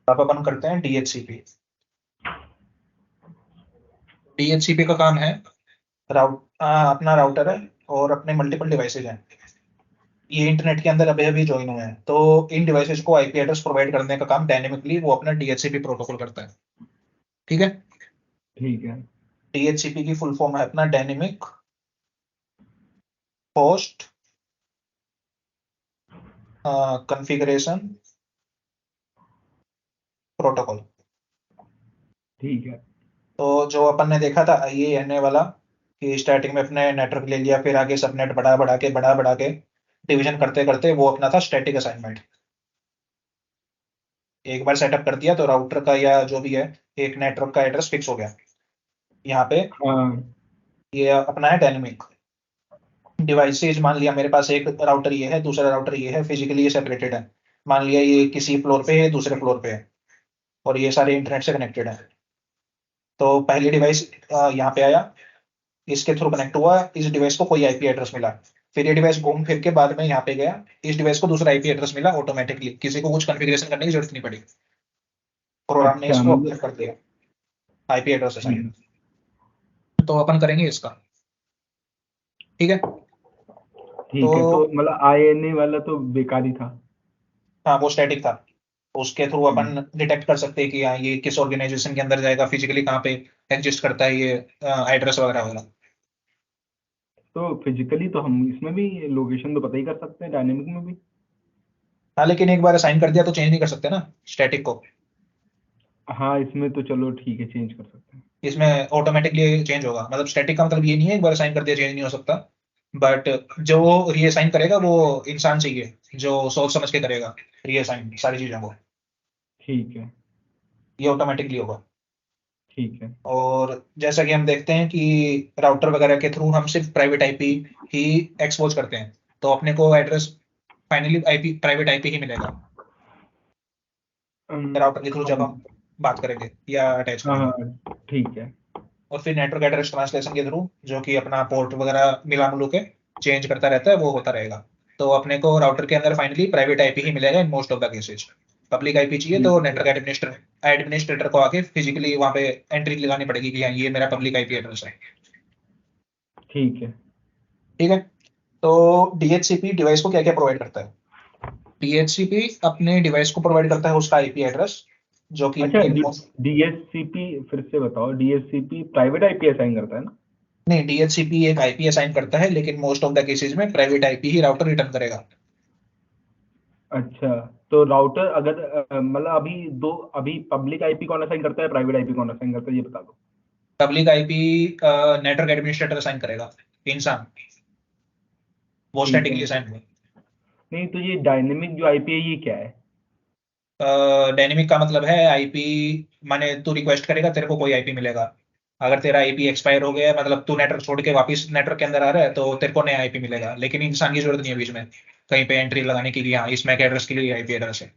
अब अपन करते हैं DHCP। DHCP का काम है अपना राउटर है और अपने मल्टीपल डिवाइसेज हैं, ये इंटरनेट के अंदर अभी अभी ज्वाइन हुए हैं, तो इन डिवाइसेज को आईपी एड्रेस प्रोवाइड करने का काम डायनेमिकली वो अपना DHCP प्रोटोकॉल करता है। ठीक है। ठीक है। DHCP की फुल फॉर्म है अपना डायनेमिक होस्ट कॉन्फ़िगरेशन प्रोटोकॉल। ठीक है। तो जो अपन ने देखा था IANA वाला, कि स्टार्टिंग में अपने नेटवर्क ले लिया, फिर आगे सबनेट बढ़ा बढ़ा के डिवीजन करते करते वो अपना था स्टैटिक असाइनमेंट। एक बार सेटअप कर दिया तो राउटर का या जो भी है एक नेटवर्क का एड्रेस फिक्स हो गया। यहाँ पे हाँ। ये अपना है डायनेमिक डिवाइसेज। मान लिया मेरे पास एक राउटर ये है, दूसरा राउटर ये है, फिजिकली ये सेपरेटेड है। मान लिया ये किसी फ्लोर पे है, दूसरे फ्लोर पे है, और ये सारे इंटरनेट से कनेक्टेड है। तो पहली डिवाइस यहाँ पे आया, इसके थ्रू कनेक्ट हुआ, इस डिवाइस को कोई आईपी एड्रेस मिला, फिर ये डिवाइस घूम फिर के बाद में यहाँ पे गया, इस डिवाइस को दूसरा आईपी एड्रेस मिला ऑटोमेटिकली, किसी को कुछ कॉन्फ़िगरेशन करने की जरूरत नहीं पड़ी, प्रोग्राम ने अच्छा इसको मतलब। अपडेट कर दिया आईपी एड्रेस ठीक असाइन। है। तो अपन करेंगे इसका। ठीक है। तो ठीक है, तो मतलब INA वाला तो बेकार ही था। हाँ, वो स्टैटिक था। उसके थ्रू हम्म। अपन डिटेक्ट कर सकते हैं कि हाँ ये किस ऑर्गेनाइजेशन के अंदर जाएगा, फिजिकली कहाँ पे एग्जिस्ट करता है ये एड्रेस वगैरह वगैरह। तो फिजिकली तो हम इसमें भी लोकेशन तो पता ही कर सकते हैं, डायनेमिक में भी। हाँ, लेकिन एक बार असाइन कर दिया तो चेंज नहीं कर सकते ना स्टैटिक को। हाँ, इसमें तो चलो ठीक है, चेंज कर सकते हैं। इसमें ऑटोमेटिकली चेंज होगा, मतलब स्टैटिक का मतलब ये नहीं है एक बार असाइन कर दिया चेंज नहीं हो सकता। बट जो रीअसाइन करेगा वो इंसान चाहिए, जो सोच समझ के करेगा रीअसाइन सारी चीजों को। ठीक है। ये ऑटोमेटिकली होगा। ठीक है। और जैसा कि हम देखते हैं कि राउटर वगैरह के थ्रू हम सिर्फ प्राइवेट आईपी ही एक्सपोज करते हैं, तो अपने को address finally IP private IP ही मिलेगा राउटर के थ्रू जब हम बात करेंगे या अटैच हाँ करेंगे। हाँ, ठीक है। और फिर नेटवर्क एड्रेस ट्रांसलेशन के थ्रू जो कि अपना पोर्ट वगैरह मिला मिलू के चेंज करता रहता है, वो होता रहेगा। तो अपने को राउटर के अंदर फाइनली प्राइवेट आईपी ही मिलेगा in most of the cases. Public IP चाहिए तो ठीक नेटवर्क एडमिनिस्ट्रेटर को आके फिजिकली वहां पे एंट्री लगानी पड़ेगी कि हाँ ये मेरा पब्लिक आईपी एड्रेस है। ठीक है। ठीक है। तो DHCP डिवाइस को क्या क्या प्रोवाइड करता है? DHCP अपने डिवाइस को प्रोवाइड करता है उसका आईपी एड्रेस, जो कि अच्छा, DHCP फिर से बताओ, DHCP प्राइवेट IP असाइन करता है ना? नहीं, DHCP एक आईपी असाइन करता है, लेकिन मोस्ट ऑफ द केसेज में प्राइवेट आईपी ही राउटर रिटर्न करेगा। अच्छा, तो राउटर अगर मतलब अभी पब्लिक IP कौन असाइन करता है, प्राइवेट IP कौन असाइन करता है, ये बता दो। Public IP network administrator assign करेगा, इंसान, वो ठीक है। स्टैटिकली असाइन हुआ। नहीं, तो ये डायनेमिक जो IP है, ये क्या है? डायनेमिक का मतलब है आईपी, माने तू रिक्वेस्ट करेगा तेरे को कोई आईपी मिलेगा। अगर तेरा आईपी एक्सपायर हो गया है, मतलब तू नेटवर्क छोड़ के वापस नेटवर्क के अंदर आ रहा है, तो तेरे को नया आईपी मिलेगा, लेकिन इंसान की जरूरत नहीं है बीच में कहीं पे एंट्री लगाने की कि हाँ इस मैक एड्रेस के लिए आईपी एड्रेस है।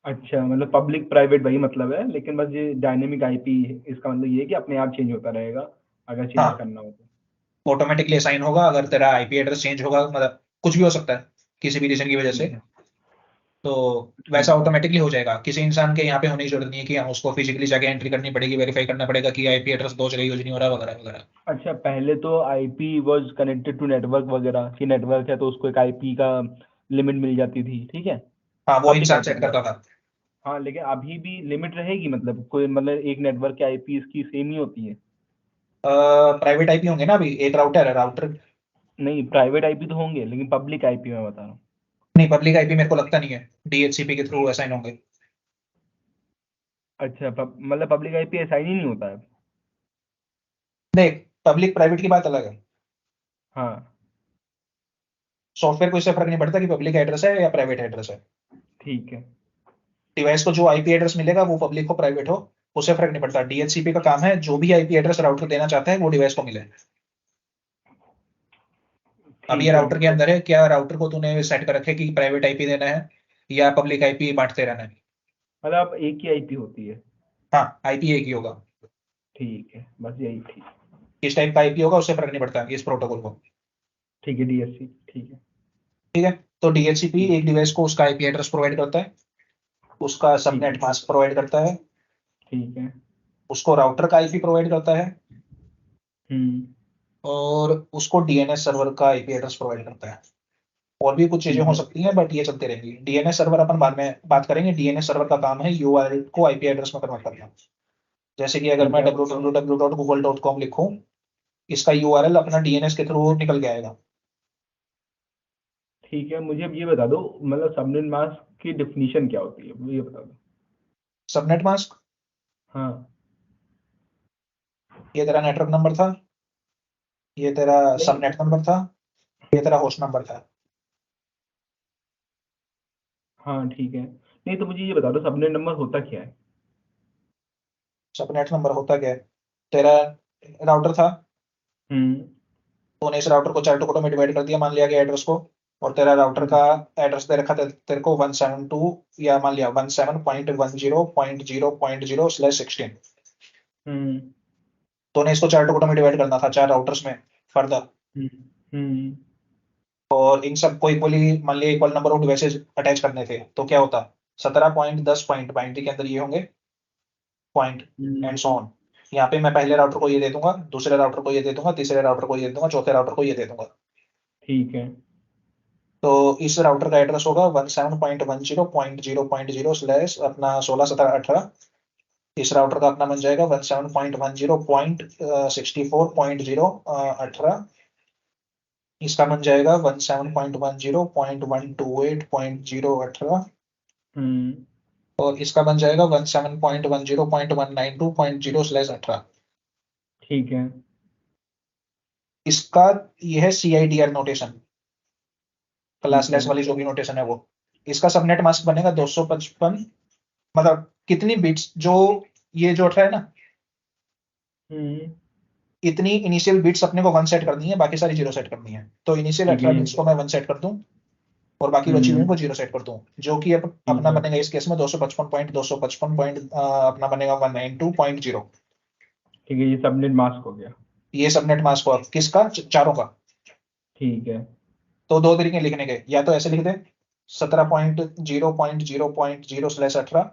अच्छा, मतलब पब्लिक प्राइवेट वही मतलब है, लेकिन बस ये डायनेमिक IP इसका मतलब ये है कि अपने आप चेंज होता रहेगा अगर चेंज हाँ, करना हो तो। ऑटोमेटिकली असाइन होगा अगर तेरा आईपी एड्रेस चेंज होगा, मतलब कुछ भी हो सकता है किसी भी रीजन की वजह से, ठीक है। तो वैसा ठीक है। ऑटोमेटिकली हो जाएगा। किसी इंसान के यहाँ पे होने की जरूरत नहीं है कि हाँ उसको फिजिकली जाके एंट्री करनी पड़ेगी, वेरीफाई करना पड़ेगा कि आईपी एड्रेस दो जगह यूज नहीं हो रहा वगैरह वगैरह। अच्छा, पहले तो IP was connected to network वगैरह, कि नेटवर्क है तो उसको एक IP का लिमिट मिल जाती थी, ठीक है, हाँ, वो पब्लिक इंसान आईपी सेट की करता बात। था। हाँ, लेकिन अभी भी लिमिट रहेगी, मतलब कोई मतलब एक नेटवर्क की IP इसकी सेम ही होती है? प्राइवेट आईपी होंगे ना, अभी एक राउटर है राउटर। नहीं, प्राइवेट IP तो होंगे, लेकिन पब्लिक IP मैं बता रहा हूँ। नहीं, पब्लिक आईपी मेरे को लगता नहीं है DHCP के थ्रू असाइन होंगे। अच्छा, मतलब पब्लिक IP असाइन ही नहीं होता है? देख, पब्लिक प्राइवेट की बात अलग है। हाँ। सॉफ्टवेयर को इससे फर्क नहीं पड़ता कि पब्लिक एड्रेस है या प्राइवेट एड्रेस है। ठीक है। डिवाइस को जो आईपी एड्रेस मिलेगा वो पब्लिक हो प्राइवेट हो, उससे फर्क नहीं पड़ता। DHCP का काम है जो भी आईपी एड्रेस राउटर देना चाहता है वो डिवाइस को मिले। अब ये ठीक है। राउटर के अंदर है, क्या राउटर को तूने सेट कर रखे कि प्राइवेट आईपी देना है या पब्लिक आईपी बांटते रहना है? मतलब एक ही IP होती है? हाँ, आईपी एक ही होगा। ठीक है, बस यही थी। किस टाइप का आईपी होगा उससे फर्क नहीं पड़ता इस प्रोटोकॉल को। ठीक है, DSC, ठीक है। ठीक है। तो DHCP ठीक। एक डिवाइस को उसका आईपी एड्रेस प्रोवाइड करता है, उसका ठीक सबनेट है। मास्क प्रोवाइड करता है, ठीक है। उसको राउटर का आईपी प्रोवाइड करता है, हम्म। और उसको डीएनएस सर्वर का आईपी एड्रेस प्रोवाइड करता है। और भी कुछ चीजें ठीक हो है। सकती हैं, बट ये चलती रहेंगी। डीएनएस सर्वर अपन बाद में बात करेंगे। डीएनएस सर्वर का काम है यूआरएल को आईपी एड्रेस में कन्वर्ट करना। जैसे कि अगर ठीक मैं है। www.google.com लिखूं, इसका यूआरएल अपना डीएनएस के थ्रू निकल के आएगा। ठीक है, मुझे अब ये बता दो, मतलब सबनेट मास्क की डेफिनेशन क्या होती है, मुझे ये बता दो। सबनेट मास्क, हाँ। ये तेरा नेटवर्क नंबर था, ये तेरा नहीं। सबनेट नंबर था, ये तेरा होस्ट नंबर था। हाँ ठीक है, नहीं तो मुझे ये बता दो सबनेट नंबर होता क्या है। सबनेट नंबर होता क्या है? तेरा राउटर था, हम्म। तूने इस राउटर को 4 टुकड़ों में डिवाइड कर दिया, मान लिया कि एड्रेस को। और तेरा राउटर हम्म। का एड्रेस दे रखा था तेरे को 172, या मान लिया 17.10.0.0.0/16। हम्म। तूने इसको 4 टुकड़ों में डिवाइड करना था, 4 राउटर्स में फर्दर। हम्म। हम्म। और इन सब को इक्वली मान लिया equal number of devices attach करने थे, तो क्या होता? 17 पॉइंट 10 पॉइंट बाइनरी के अंदर ये होंगे point, hmm. And so on. यहाँ पे मैं पहले राउटर को ये दे दूंगा, दूसरे राउटर को ये दे दूंगा, तीसरे राउटर को ये दे दूंगा, चौथे राउटर को ये दे दूंगा। ठीक है। तो इस राउटर का एड्रेस होगा 17.10.0.0.0 स्लैश अपना 16 17 18। इस राउटर का अपना बन जाएगा 17.10.64.018। इसका बन जाएगा 17.10.128.018। हम्म। और इसका बन जाएगा 17.10.192.0/18। ठीक है। इसका यह है CIDR नोटेशन, ठीक है। क्लासलेस वाली जो भी नोटेशन है वो। इसका सबनेट मास्क बनेगा 255, मतलब कितनी बिट्स जो ये जो है ना, हम्म। इतनी इनिशियल बिट्स अपने को 1 सेट करनी है, बाकी सारी 0 सेट करनी है। तो इनिशियल ठीक है 18 ये। बिट्स को मैं 1 सेट कर दूं, और बाकी बची हुई को 0 सेट कर दूं, जो कि ठीक अपना है। बनेगा इस केस में 255.255 अपना बनेगा 192.0। ठीक है, ये सबनेट मास्क हो गया। ये सबनेट मास्क हुआ किसका? चारों का। ठीक है। तो दो तरीके लिखने के, या तो ऐसे लिख दे 17.0.0.0/18,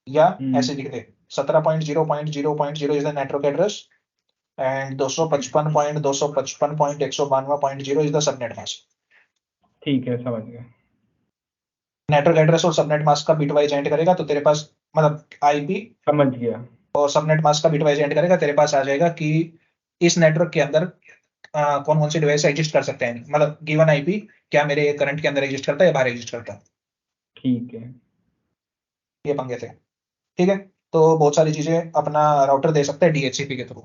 या हम्म। ऐसे लिख दे 17.0.0.0 is the network address, and 255.255.192.0 is the subnet mask. ठीक है, समझ गया। नेटवर्क एड्रेस और सबनेट मास्क का बिटवाइज एंड करेगा तो तेरे पास, मतलब आईपी समझ गया। और सबनेट मास्क का बिटवाइज एंड करेगा, तेरे पास आ जाएगा कि इस नेटवर्क के अंदर कौन कौन से डिवाइस एग्जिस्ट कर सकते हैं, मतलब गिवन आईपी क्या मेरे करंट के अंदर एग्जिस्ट करता है या बाहर एग्जिस्ट करता है। ठीक है। ये पंगे थे। ठीक है। तो बहुत सारी चीजें अपना राउटर दे सकता है DHCP के थ्रू।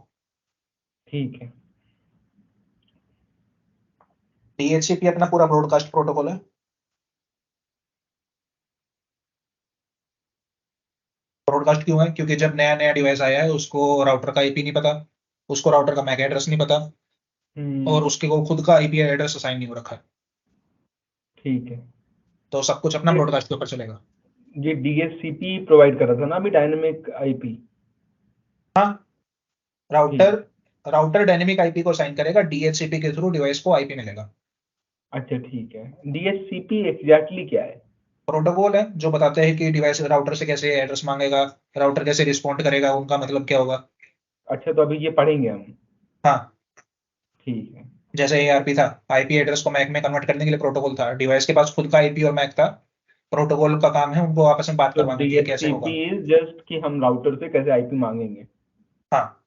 ठीक है। DHCP अपना पूरा ब्रॉडकास्ट प्रोटोकॉल है। ब्रॉडकास्ट क्यों है? क्योंकि जब नया नया डिवाइस आया है उसको राउटर का आईपी नहीं पता, उसको राउटर का मैक एड्रेस नहीं पता, और हम्म। उसके को खुद का आईपी एड्रेस असाइन नहीं हो रखा है। ठीक है। तो सब कुछ अपना ये ब्रॉडकास्ट के ऊपर चलेगा। ये डीएचसीपी प्रोवाइड कर रहा था ना अभी, डायनेमिक आईपी। हाँ, राउटर ठीक। राउटर डायनेमिक आईपी को असाइन करेगा, DHCP के थ्रू डिवाइस को आईपी मिलेगा। अच्छा ठीक है, डीएचसीपी एग्जैक्टली क्या है। प्रोटोकॉल है जो बताते हैं कि डिवाइस राउटर से कैसे एड्रेस मांगेगा, राउटर कैसे रिस्पॉन्ड करेगा, उनका मतलब क्या होगा। अच्छा, तो अभी ये पढ़ेंगे हम। हाँ, ठीक है। जैसे ARP था, आईपी एड्रेस को मैक में कन्वर्ट करने के लिए प्रोटोकॉल था। डिवाइस के पास खुद का आईपी और मैक था, प्रोटोकॉल का काम है उनको आपस में बात तो करवाना कि ये कैसे डीएचसीपी होगा। इज जस्ट कि हम राउटर से कैसे आईपी मांगेंगे। हाँ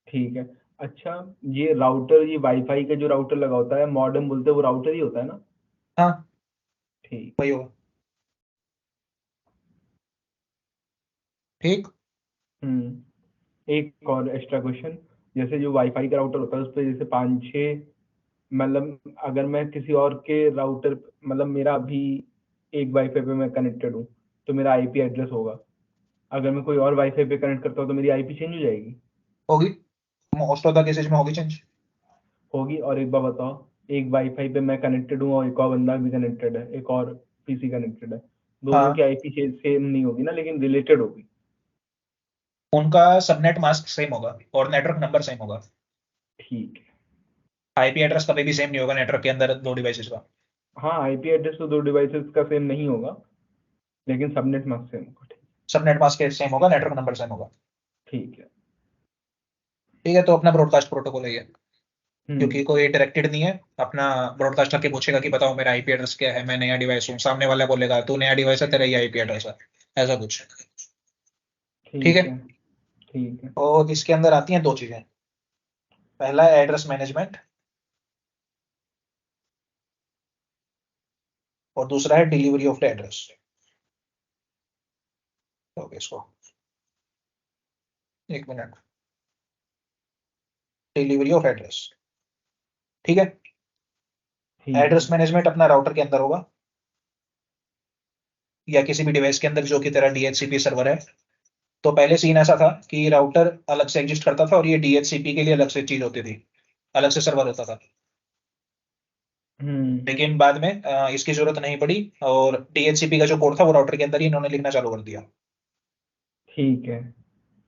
ठीक है। अच्छा, ये राउटर, ये वाईफाई का जो राउटर लगा होता है, मॉडेम बोलते हैं, वो राउटर ही होता है ना। हाँ, ठीक। वही होगा। ठीक। एक और एक्स्ट्रा क्वेश्चन, जैसे जो वाईफाई का राउटर होता है उस पर जैसे पाँच छः, मतलब अगर मैं किसी और के राउटर, मतलब मेरा अभी एक वाईफाई पे मैं कनेक्टेड हूँ, तो मेरा आईपी एड्रेस होगा। अगर मैं कोई और वाईफाई पे कनेक्ट करता हूँ तो मेरी आईपी चेंज हो जाएगी। होगी, मोस्ट ऑफ द केसेज में होगी चेंज। होगी। और एक बार बताओ, एक वाईफाई पे मैं कनेक्टेड हूँ और एक और बंदा भी कनेक्टेड है, एक और पीसी कनेक्टेड है, दोनों की हाँ, आईपी सेम नहीं होगी ना, लेकिन रिलेटेड होगी। उनका सबनेट मास्क सेम होगा और नेटवर्क नंबर सेम होगा। ठीक है। आईपी एड्रेस कभी भी सेम नहीं होगा नेटवर्क के अंदर दो डिवाइसेस का। हाँ, आईपी एड्रेस तो दो डिवाइसेस का सेम नहीं होगा। लेकिन सबनेट मास्क सेम होगा। सबनेट मास्क सेम होगा, नेटवर्क नंबर सेम होगा। ठीक है। ठीक है, तो अपना ब्रॉडकास्ट प्रोटोकॉल है ये, क्योंकि हम्म। कोई डायरेक्टेड नहीं है। अपना ब्रॉडकास्टर के पूछेगा कि बताओ मेरा आईपी एड्रेस क्या है, मैं नया डिवाइस हूँ, सामने वाला बोलेगा तू नया डिवाइस है, तेरा ये आईपी एड्रेस है, ऐसा कुछ। ठीक ठीक है। है। ठीक है। और इसके अंदर आती हैं दो चीजें। पहला है एड्रेस मैनेजमेंट, और दूसरा है delivery of the address. Okay, इसको एक मिनट। डिलीवरी ऑफ एड्रेस, ठीक है। ठीक एड्रेस है। मैनेजमेंट अपना राउटर के अंदर होगा, या किसी भी डिवाइस के अंदर जो कि तेरा डीएचसीपी सर्वर है। तो पहले सीन ऐसा था कि राउटर अलग से एग्जिस्ट करता था, और ये डीएचसीपी के लिए अलग से चीज होती थी, अलग से सर्वर होता था। हम्म। लेकिन बाद में इसकी जरूरत नहीं पड़ी, और डीएचसीपी का जो कोड था वो राउटर के अंदर ही इन्होंने लिखना चालू कर दिया। ठीक है।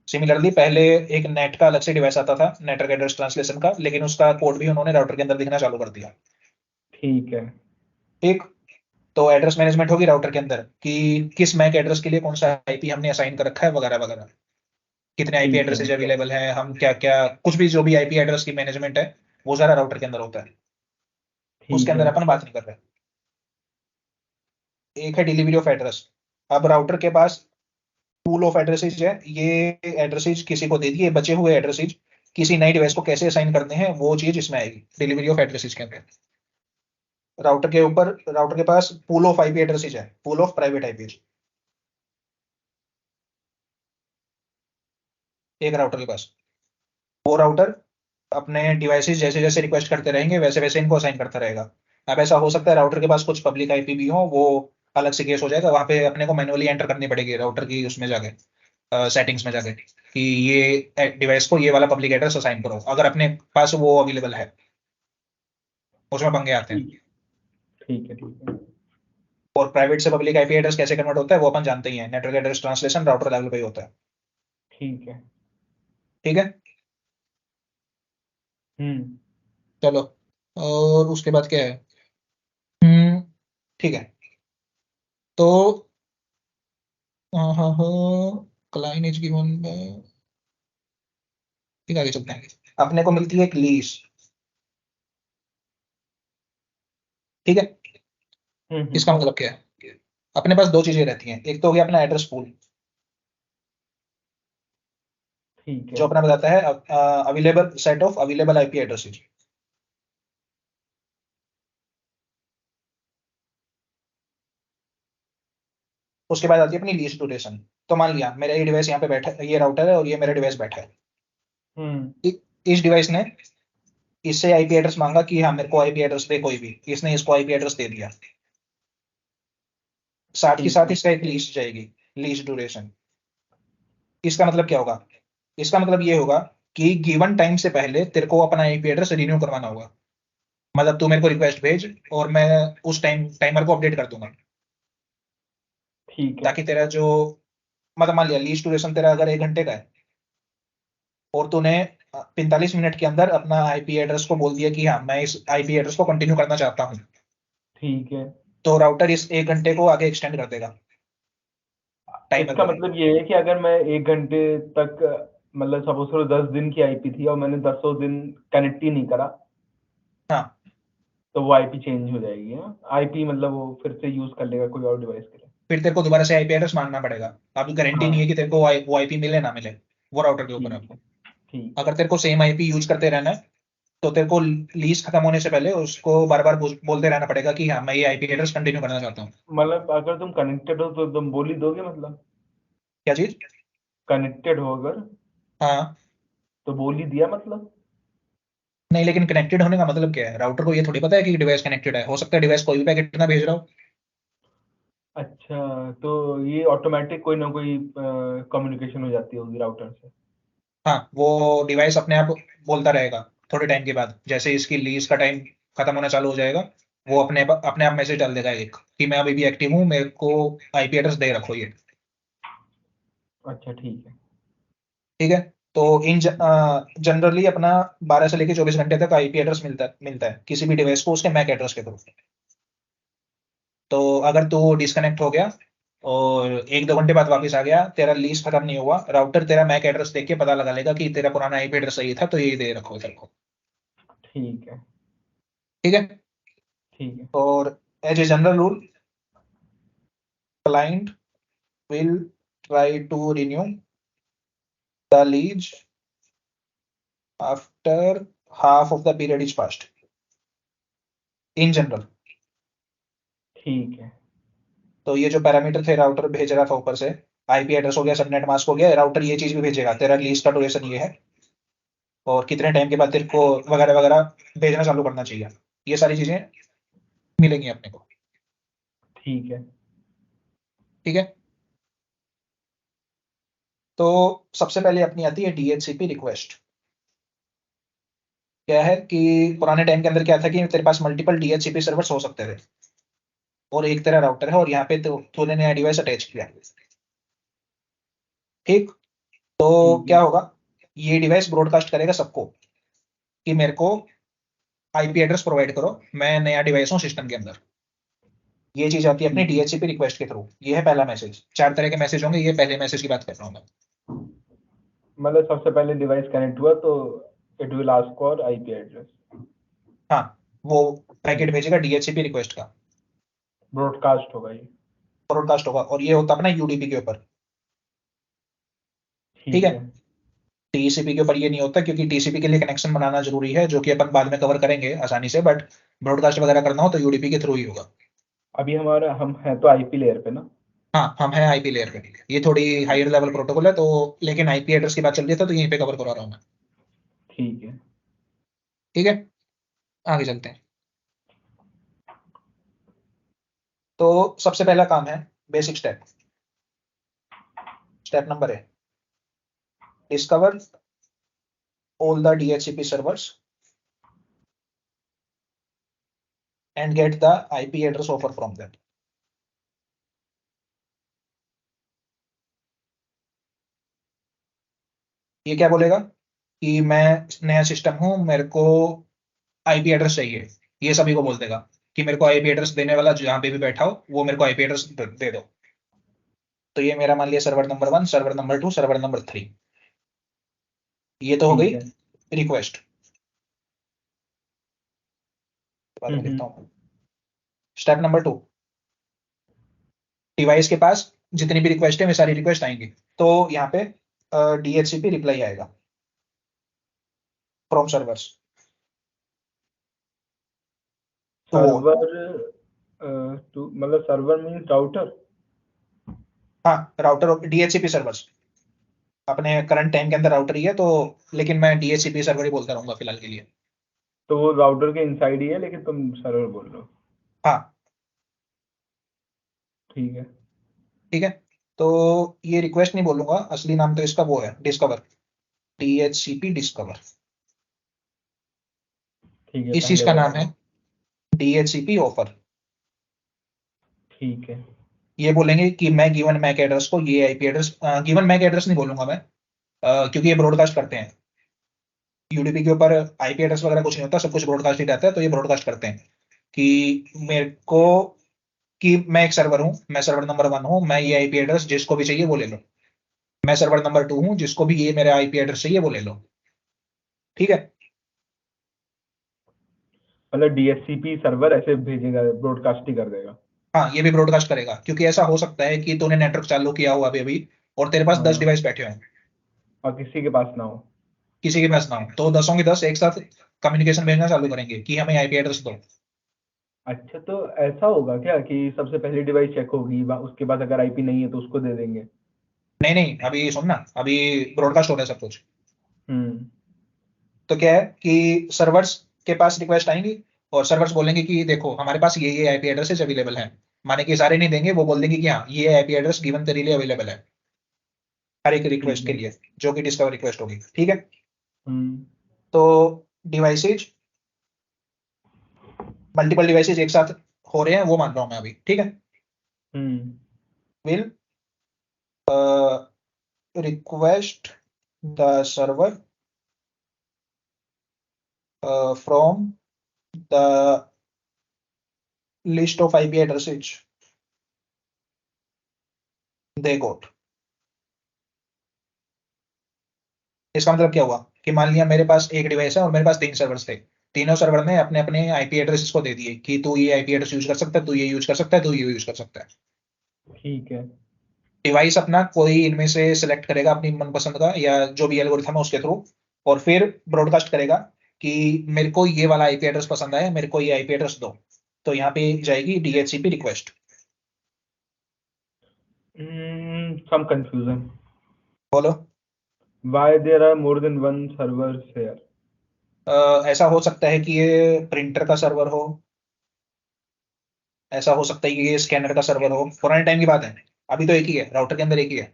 सिमिलरली पहले एक नेट का अलग से डिवाइस आता था, नेटवर्क एड्रेस ट्रांसलेशन का, लेकिन उसका कोड भी उन्होंने राउटर के अंदर लिखना चालू कर दिया। ठीक है। ठीक। तो एड्रेस मैनेजमेंट होगी राउटर के अंदर कि किस मैक एड्रेस के लिए कौन सा आईपी हमने असाइन कर रखा है, वगैरह वगैरह। कितने आईपी ठीक है। एड्रेसेज अवेलेबल हैं, हम क्या क्या, कुछ भी जो भी आईपी एड्रेस की मैनेजमेंट है, वो सारा राउटर के अंदर होता है। उसके ठीक अंदर है। अपन बात नहीं कर रहे। एक है डिलीवरी ऑफ एड्रेस। अब राउटर के पास पूल ऑफ एड्रेसेज है, ये एड्रेसेज किसी को दे दिए, बचे हुए एड्रेसेज किसी नई डिवाइस को कैसे असाइन करते हैं, वो चीज इसमें आएगी डिलीवरी ऑफ एड्रेसेज के अंदर। राउटर के ऊपर, राउटर के पास पूल ऑफ आईपी एड्रेसेज है, पूल ऑफ प्राइवेट आईपी, एक राउटर के पास। वो राउटर अपने डिवाइसेस जैसे जैसे रिक्वेस्ट करते रहेंगे, वैसे वैसे इनको असाइन करता रहेगा। अब ऐसा हो सकता है राउटर के पास कुछ पब्लिक आईपी भी हो, वो अलग से केस हो जाएगा, वहां पे अपने को मैनुअली एंटर करनी पड़ेगी राउटर की उसमें जाके, सेटिंग्स में जाके, कि ये डिवाइस को ये वाला पब्लिक एड्रेस असाइन करो, अगर अपने पास वो अवेलेबल है। उसमें पंगे आते हैं। ठीक। ठीक है। ठीक है। और प्राइवेट से पब्लिक आईपी एड्रेस कैसे कन्वर्ट होता है वो अपन जानते ही हैं, network address translation router level पे ही होता है। ठीक है। ठीक है। हम्म। चलो, और उसके बाद क्या है। हम्म। ठीक है। तो हाँ हाँ हाँ, क्लाइंट इज गिवन। ठीक है, आगे चलते हैं। अपने को मिलती है एक लीज। ठीक है। हम्म। इसका मतलब क्या है। अपने पास दो चीजें रहती हैं, एक तो हो गया अपना एड्रेस पूल, ठीक जो है। अपना बताता है available set of available IP addresses. उसके बाद आती है अपनी लीज ड्यूरेशन। तो मान लिया मेरा ये डिवाइस यहाँ पे बैठा है, ये राउटर है और ये मेरा डिवाइस बैठा है। हम्म। इस डिवाइस ने इससे आईपी एड्रेस मांगा कि हाँ मेरे को आईपी एड्रेस दे कोई भी, इसने इसको आईपी एड्रेस दे दिया। साथ ही ठीक साथ है। इसका एक लीज जाएगी, लीज ड्यूरेशन। इसका मतलब क्या होगा। इसका मतलब ये होगा कि गिवन टाइम से पहले तेरे को अपना आईपी एड्रेस रिन्यू करवाना होगा। मतलब तू मेरे को रिक्वेस्ट भेज, और मैं उस टाइमर को अपडेट कर दूंगा, ठीक है। ताकि तेरा जो, मतलब मान लिया लीज ड्यूरेशन तेरा अगर 1 घंटे का है, और तूने 45 मिनट के अंदर अपना आईपी एड्रेस को बोल दिया कि हाँ मैं इस आईपी एड्रेस को कंटिन्यू करना चाहता हूँ, ठीक है। तो राउटर इस 1 घंटे को आगे एक्सटेंड कर देगा, टाइमर इसका को। मतलब ये है कि अगर मैं 1 घंटे तक मतलब सपोज करो 10 दिन की आईपी थी और मैंने 10 दिन कनेक्ट ही नहीं करा, हाँ, तो वो आईपी चेंज हो जाएगी। हाँ, आईपी मतलब वो फिर से यूज कर लेगा कोई और डिवाइस के लिए। फिर तेरे को दोबारा से आईपी एड्रेस मांगना पड़ेगा। अभी गारंटी नहीं है हाँ। कि तेरे को वो आईपी मिले ना मिले, वो राउटर के ऊपर है। ठीक है। ठीक है। अगर तेरे को सेम आईपी यूज करते रहना है, तो तेरे को लीज खत्म होने से पहले उसको बार बार बोलते रहना पड़ेगा कि हाँ मैं ये आईपी एड्रेस कंटिन्यू करना चाहता हूँ। मतलब अगर तुम कनेक्टेड हो तो तुम बोल ही दोगे मतलब। क्या चीज। कनेक्टेड हो अगर हाँ। तो बोल ही दिया मतलब। नहीं, लेकिन कनेक्टेड होने का मतलब क्या है, राउटर को ये थोड़ी पता है कि डिवाइस कनेक्टेड है, हो सकता है डिवाइस कोई भी पैकेट ना भेज रहा हो। अच्छा, तो ये ऑटोमेटिक कोई ना कोई कम्युनिकेशन हो जाती होगी राउटर से। हाँ, वो डिवाइस अपने आप बोलता रहेगा थोड़े टाइम के बाद, जैसे इसकी लीज का टाइम खत्म होना चालू हो जाएगा, वो अपने आप मैसेज डाल देगा एक, कि मैं अभी भी एक्टिव हूँ, मेरे को आईपी एड्रेस दे रखो ये। अच्छा। ठीक है। ठीक है। तो इन जनरली अपना 12 से लेकर 24 घंटे तक आईपी एड्रेस मिलता है किसी भी डिवाइस को उसके मैक एड्रेस के थ्रू। तो अगर तू डिस्कनेक्ट हो गया और 1-2 घंटे बाद वापस आ गया, तेरा लीज खत्म नहीं हुआ, राउटर तेरा मैक एड्रेस देख के पता लगा लेगा कि तेरा पुराना आईपी एड्रेस सही था, तो यही दे रखो तेरे को। ठीक है। ठीक है। ठीक है। और as a general rule, client will try to renew the lease after half of the period is past, in general. ठीक है। तो ये जो पैरामीटर थे राउटर भेज रहा था ऊपर से, आईपी एड्रेस हो गया, सबनेट मास्क हो गया, राउटर ये चीज भी भेजेगा, तेरा लीज का ड्यूरेशन ये है और कितने टाइम के बाद तेरे को वगैरह वगैरह भेजना चालू करना चाहिए, ये सारी चीजें मिलेंगी अपने को। ठीक है। ठीक है। तो सबसे पहले अपनी आती है डीएचसीपी रिक्वेस्ट। क्या है कि पुराने टाइम के अंदर क्या था कि तेरे पास मल्टीपल डीएचसीपी सर्वर्स हो सकते थे और एक तेरा राउटर है और यहाँ पे तो तूने नया डिवाइस अटैच किया। ठीक। तो ठीक है। क्या होगा, ये डिवाइस ब्रॉडकास्ट करेगा सबको कि मेरे को आईपी एड्रेस प्रोवाइड करो, मैं नया डिवाइस हूँ सिस्टम के अंदर। ये चीज आती है अपनी ठीक है। डीएचसीपी रिक्वेस्ट के थ्रू। ये है पहला मैसेज। 4 तरह के मैसेज होंगे, ये पहले मैसेज की बात कर रहा हूँ मैं। मतलब सबसे पहले डिवाइस कनेक्ट हुआ तो it will ask for IP address. हाँ, वो पैकेट भेजेगा डीएचसीपी रिक्वेस्ट का, ब्रॉडकास्ट होगा ये। ब्रॉडकास्ट होगा, और ये होता अपना यूडीपी के ऊपर। ठीक ठीक है। है। टीसीपी के ऊपर ये नहीं होता, क्योंकि टीसीपी के लिए कनेक्शन बनाना जरूरी है, जो कि अपन बाद में कवर करेंगे आसानी से, बट ब्रॉडकास्ट वगैरह करना हो तो यूडीपी के थ्रू ही होगा। अभी हमारा हम है तो आईपी लेयर पे ना। हाँ, हम हैं आईपी लेयर पे, ये थोड़ी हायर लेवल प्रोटोकॉल है तो, लेकिन आईपी एड्रेस की बात चल रही है तो यहीं पे कवर करा रहा हूँ मैं। ठीक है। ठीक है, आगे चलते हैं। तो सबसे पहला काम है बेसिक स्टेप। स्टेप नंबर है discover all the DHCP servers and get the IP address offer from them. ये क्या बोलेगा कि मैं नया सिस्टम हूं, मेरे को आईपी एड्रेस चाहिए, ये सभी को बोल देगा कि मेरे को आईपी एड्रेस देने वाला जहां पे भी बैठा हो वो मेरे को आईपी एड्रेस दे दो। तो ये मेरा मान लिया server number 1, server number 2, server number 3। ये तो हो गई ठीक है। रिक्वेस्ट। बाद में लिखता हम्म। हूँ। स्टेप नंबर 2, डिवाइस के पास जितनी भी रिक्वेस्ट है वे सारी रिक्वेस्ट आएंगी। तो यहाँ पे डीएचसीपी रिप्लाई आएगा फ्रॉम सर्वर्स। तो वो, सर्वर टू मतलब सर्वर मींस राउटर। हाँ, राउटर और डीएचसीपी सर्वर्स अपने करंट टाइम के अंदर राउटर ही है तो, लेकिन मैं डीएचसीपी सर्वर ही बोलता रहूंगा फिलहाल के लिए। तो वो राउटर के इनसाइड ही है लेकिन तुम सर्वर बोल रहे हो। हाँ। ठीक है। ठीक है। तो ये रिक्वेस्ट नहीं बोलूंगा, असली नाम तो इसका वो है डिस्कवर, डीएचसीपी डिस्कवर। ठीक है, इस चीज पहले का नाम वाला। है डीएचसीपी ऑफर। ठीक है। ये बोलेंगे कि मैं गिवन मैक एड्रेस को ये IP address, given MAC address नहीं बोलूंगा मैं, क्योंकि ये ब्रॉडकास्ट करते हैं यूडीपी के ऊपर। आईपी एड्रेस वगैरह कुछ नहीं होता, सब कुछ ब्रॉडकास्ट ही रहता है, तो ये ब्रॉडकास्ट करते हैं कि मेरे को, कि मैं एक सर्वर हूँ, मैं सर्वर नंबर 1 हूँ, मैं ये आईपी एड्रेस जिसको भी चाहिए वो ले लो। मैं सर्वर नंबर 2 हूँ, जिसको भी ये मेरा आईपी एड्रेस चाहिए वो ले लो। ठीक है। मतलब डीएचसीपी सर्वर ऐसे भेजेगा, ब्रॉडकास्ट ही कर देगा। हाँ, ये भी ब्रॉडकास्ट करेगा, क्योंकि ऐसा हो सकता है कि तूने नेटवर्क चालू किया हुआ अभी अभी और तेरे पास 10 हाँ। डिवाइस बैठे हैं, और किसी के पास ना हो। किसी के पास ना हो, तो 10 के 10 एक साथ कम्युनिकेशन भेजना चालू करेंगे कि हमें आईपी एड्रेस दो। अच्छा, तो ऐसा होगा क्या कि सबसे पहली डिवाइस चेक होगी, उसके बाद अगर आईपी नहीं है तो उसको दे देंगे। नहीं नहीं, अभी सुन ना, अभी ब्रॉडकास्ट हो रहा है सब कुछ। हम्म। तो क्या है कि सर्वर्स के पास रिक्वेस्ट आएंगी और सर्वर्स बोलेंगे कि देखो हमारे पास ये आईपी एड्रेसेस अवेलेबल हैं। माने कि सारे नहीं देंगे, वो बोल देंगे कि हाँ ये आईपी एड्रेस गिवन तेरे लिए अवेलेबल है हर एक ठीक रिक्वेस्ट के है। लिए, जो कि डिस्कवर रिक्वेस्ट होगी। ठीक है। हम्म। तो डिवाइसेज, मल्टीपल डिवाइसेज एक साथ हो रहे हैं वो मान रहा हूं मैं अभी। ठीक है। Hmm. Will request the server from the list of IP addresses they got. इसका मतलब क्या हुआ कि मान लिया मेरे पास एक डिवाइस है और मेरे पास 3 सर्वर्स थे, तीनों सर्वर ने अपने अपने आईपी एड्रेस को दे दिए कि तू ये आईपी एड्रेस यूज कर सकता है, तू ये यूज कर सकता है, तू ये यूज कर सकता है। ठीक है। डिवाइस अपना कोई इनमें से सिलेक्ट करेगा अपनी मनपसंद का या जो भी एल्गोरिथम है उसके थ्रू, और फिर ब्रॉडकास्ट करेगा कि मेरे को ये वाला आईपी एड्रेस पसंद आया, मेरे को ये आईपी एड्रेस दो। तो यहाँ पे जाएगी डीएचसीपी रिक्वेस्ट। some confusion. बोलो। Why there are more than one servers here? ऐसा हो सकता है कि ये प्रिंटर का सर्वर हो, ऐसा हो सकता है कि ये स्कैनर का सर्वर हो। पुराने टाइम की बात है, अभी तो एक ही है, राउटर के अंदर एक ही है,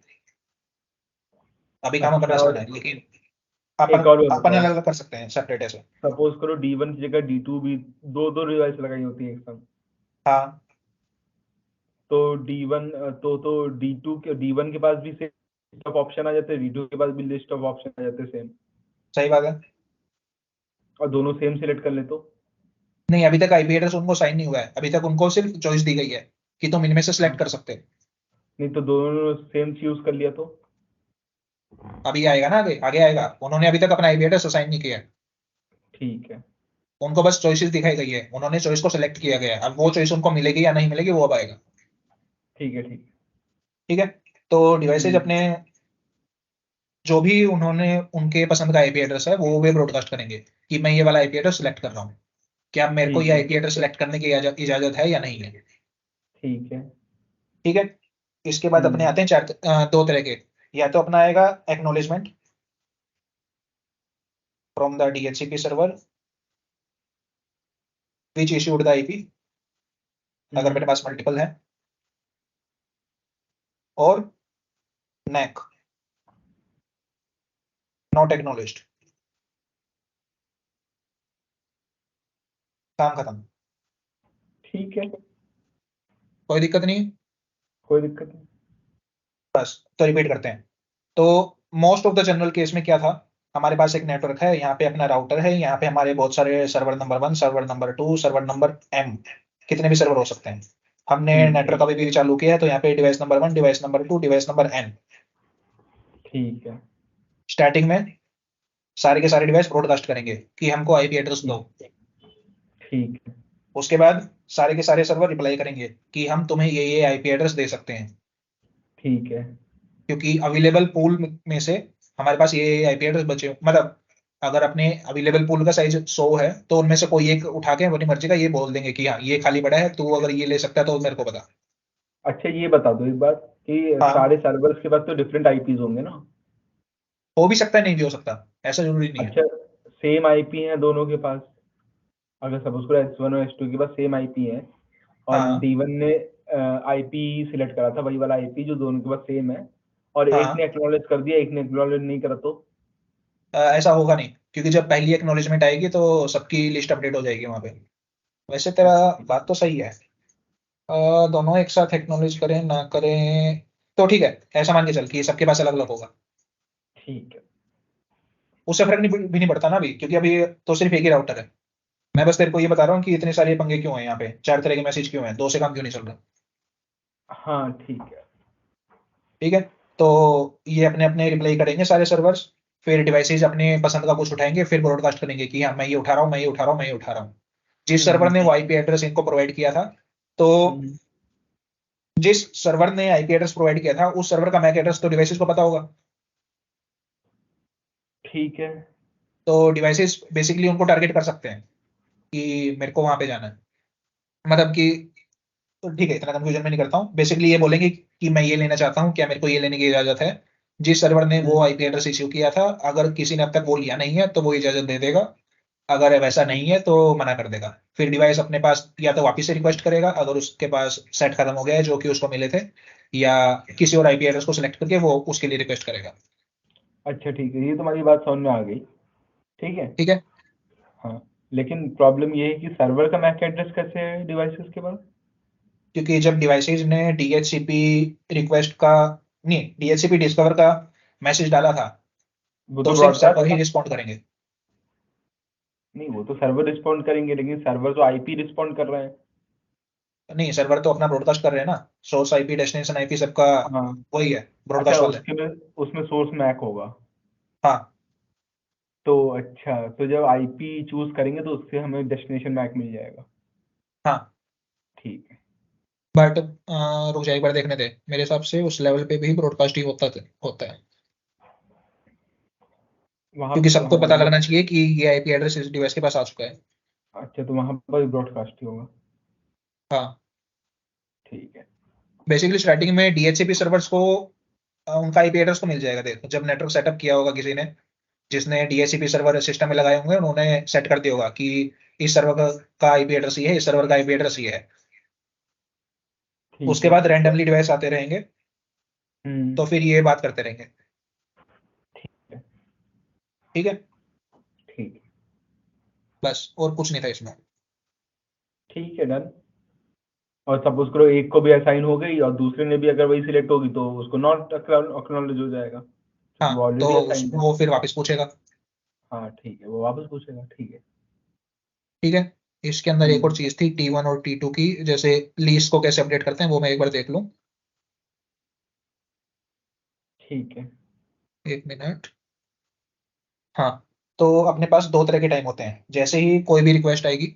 अभी काम अपन अच्छा, आसान और है, लेकिन एक अपन और बात अपन बताओ, अलग अलग कर सकते हैं सेपरेट ऐसे। सपोज करो D1 की जगह D2 भी दो दो डिवाइस लगाई होती है एक साथ, हाँ तो D1 तो D2 के D1 के पास भी लिस्ट ऑफ ऑप्शन आ जाते हैं, D2 के पास भी लिस्ट ऑफ ऑप्शन आ जाते हैं सेम, सही बात है। और दोनों सेम सिलेक्ट कर ले तो? नहीं, अभी तक आईपी एड्रेस उनको साइन नहीं हुआ है, अभी तक उनको सिर्फ चॉइस दी गई है कि तुम इनमें से हाँ, सिलेक्ट कर सकते हो। नहीं तो दोनों सेम चूज कर लिया तो? अभी आएगा ना, आगे आगे आएगा, उन्होंने अभी तक अपना आईपी एड्रेस असाइन नहीं किया है, ठीक है। उनको बस चॉइसेस दिखाई गई है, उन्होंने चॉइस को सिलेक्ट किया गया है, अब वो चॉइस उनको मिलेगी या नहीं मिलेगी वो अब आएगा। ठीक है। ठीक है। ठीक है। तो डिवाइसेज हम्म, अपने जो भी उन्होंने उनके पसंद का आईपी एड्रेस है वो वे ब्रॉडकास्ट करेंगे कि मैं ये वाला आईपी एड्रेस सिलेक्ट कर रहा हूँ, क्या मेरे को ठीक ये है। आईपी एड्रेस सिलेक्ट करने की इजाजत है या नहीं है। ठीक है। ठीक है। इसके बाद अपने आते हैं दो तरह के। या तो अपना आएगा acknowledgement from the DHCP server which issued the IP, अगर मेरे पास मल्टीपल है। और नेक, नॉट एक्नोलेज्ड, काम खत्म। ठीक है, कोई दिक्कत नहीं है। कोई दिक्कत नहीं। तो रिपीट करते हैं। तो most of the general case में क्या था, हमारे पास एक नेटवर्क है, यहाँ पे अपना राउटर है, यहाँ पे हमारे बहुत सारे server number 1, server number 2, server number m, कितने भी सर्वर हो सकते हैं। हमने ठीक है। नेटवर्क अभी भी चालू किया है, तो यहाँ पे device number 1, device number 2, device number n। ठीक है। स्टार्टिंग में सारे के सारे डिवाइस ब्रॉडकास्ट करेंगे कि हमको आईपी एड्रेस दो। ठीक है। उसके बाद सारे के सारे सर्वर रिप्लाई करेंगे कि हम तुम्हें ये आईपी एड्रेस दे सकते हैं, ठीक है। क्योंकि अवेलेबल पूल में से हमारे पास ये आईपी एड्रेस बचे, मतलब अगर अपने अवेलेबल पूल का साइज 100 है तो उनमें से कोई एक उठा के अपनी मर्जी का ये बोल देंगे कि हाँ ये खाली पड़ा है, तू अगर ये ले सकता है तो मेरे को बता। अच्छा, ये बता दो एक बात कि हाँ, सारे सर्वर्स के पास तो डिफरेंट आईपीज होंगे ना? हो भी सकता है नहीं भी हो सकता, ऐसा जरूरी नहीं है। अच्छा, सेम आईपी है दोनों के पास, अगर सपोज करो S1 और S2 के पास सेम आईपी है और हाँ D1 ने आईपी सिलेक्ट करा था, वही वाला आईपी जो दोनों के पास सेम है, और एक ने हाँ। एक्नॉलेज कर दिया, एक ने एक्नॉलेज नहीं करा तो? ऐसा होगा नहीं, क्योंकि जब पहली एक्नॉलेजमेंट आएगी तो सबकी लिस्ट अपडेट हो जाएगी वहां पे। वैसे तेरा अच्छा, ठीक। बात तो सही है। दोनों एक साथ एक्नॉलेज करें ना करें तो ठीक है, ऐसा मान के चल कि सबके पास अलग अलग होगा, ठीक है। उससे फर्क नहीं भी नहीं पड़ता ना अभी, क्योंकि अभी तो सिर्फ एक ही राउटर है। मैं बस तेरे को ये बता रहा हूँ कि इतने सारे पंगे क्यों हैं यहाँ पे, 4 तरह के मैसेज क्यों हैं, 2 से काम क्यों नहीं चल रहा। हाँ, ठीक है। ठीक है। तो ये अपने अपने रिप्लाई करेंगे सारे सर्वर्स, फिर डिवाइसेज अपने पसंद का कुछ उठाएंगे, फिर ब्रॉडकास्ट करेंगे कि हाँ मैं ये उठा रहा हूँ, मैं ये उठा रहा हूँ, मैं ये उठा रहा हूँ। जिस सर्वर ने वो आईपी एड्रेस इनको प्रोवाइड किया था, तो हम्म, जिस सर्वर ने आईपी एड्रेस प्रोवाइड किया था उस सर्वर का मैक एड्रेस तो डिवाइसेज को पता होगा। ठीक है। तो डिवाइसेस बेसिकली उनको टारगेट कर सकते हैं कि मेरे को वहां पे जाना है, मतलब कि, तो ठीक है इतना कंफ्यूजन में नहीं करता हूँ, बेसिकली ये बोलेंगे कि मैं ये लेना चाहता हूँ, क्या मेरे को ये लेने की इजाजत है। जिस सर्वर ने वो आईपी एड्रेस इश्यू किया था, अगर किसी ने अब तक वो लिया नहीं है तो वो इजाजत दे देगा, अगर वैसा नहीं है तो मना कर देगा। फिर डिवाइस अपने पास या तो वापस से रिक्वेस्ट करेगा अगर उसके पास सेट खत्म हो गया है जो कि उसको मिले थे, या किसी और आईपी एड्रेस को सिलेक्ट करके वो उसके लिए रिक्वेस्ट करेगा। अच्छा, ठीक है, ये तुम्हारी बात समझ में आ गई। ठीक है। ठीक है। हाँ, लेकिन प्रॉब्लम ये है कि सर्वर का मैक एड्रेस कैसे है डिवाइसेस के पास? क्योंकि जब डिवाइसेज ने डीएचसीपी रिक्वेस्ट का, नहीं डीएचसीपी डिस्कवर का मैसेज डाला था, वो तो तो सिर्फ ब्रॉडकास्ट सर्वर ही था। रिस्पॉन्ड करेंगे। नहीं, वो तो सर्वर रिस्पॉन्ड करेंगे, लेकिन सर्वर तो आईपी रिस्पॉन्ड कर रहे हैं। नहीं, सर्वर तो अपना ब्रॉडकास्ट कर रहे हैं ना, सोर्स आईपी डेस्टिनेशन आईपी सबका हाँ, वही है, अच्छा ब्रॉडकास्ट वाले। उसमें सोर्स मैक होगा। हाँ तो अच्छा, तो जब आईपी चूज करेंगे तो उससे हमें डेस्टिनेशन मैक मिल जाएगा। हाँ। ठीक है। बट रुक जा, एक बार देखने दे, मेरे हिसाब से उस लेवल पे भी ब्रॉडकास्ट ही होता है, वहां क्योंकि पे तो सबको हाँ पता लगना चाहिए कि ये आईपी एड्रेस इस डिवाइस के पास आ चुका है। अच्छा, तो वहां पर ब्रॉडकास्ट ही होगा। हाँ। ठीक है। बेसिकली स्टार्टिंग में डीएचसीपी सर्वर्स को उनका आईपी एड्रेस तो मिल जाएगा, देखो जब नेटवर्क सेटअप किया होगा किसी ने, जिसने डीएचसीपी सर्वर सिस्टम में लगाए होंगे, उन्होंने सेट कर दिया होगा कि इस सर्वर का आईपी एड्रेस ये है, इस सर्वर का आईपी एड्रेस ये है। ठीक उसके है। बाद रैंडमली डिवाइस आते रहेंगे, हम्म। तो फिर ये बात करते रहेंगे। ठीक है। ठीक है। ठीक है। बस और कुछ नहीं था इसमें। ठीक है, डन। और सपोज करो एक को भी असाइन हो गई और दूसरे ने भी अगर वही सिलेक्ट होगी तो उसको नॉट अक्नॉलेज हो जाएगा, क्योंकि हाँ, वो तो ऑलरेडी असाइंड है। वो फिर वापस पूछेगा। हाँ ठीक है, वो वापस पूछेगा। ठीक है। ठीक है। इसके अंदर एक और हम्म। चीज थी T1 और T2 की, जैसे लीस्ट को कैसे अपडेट करते हैं वो मैं एक बार देख लूं। ठीक है। एक मिनट। हाँ, तो अपने पास दो तरह के टाइम होते हैं, जैसे ही कोई भी रिक्वेस्ट आएगी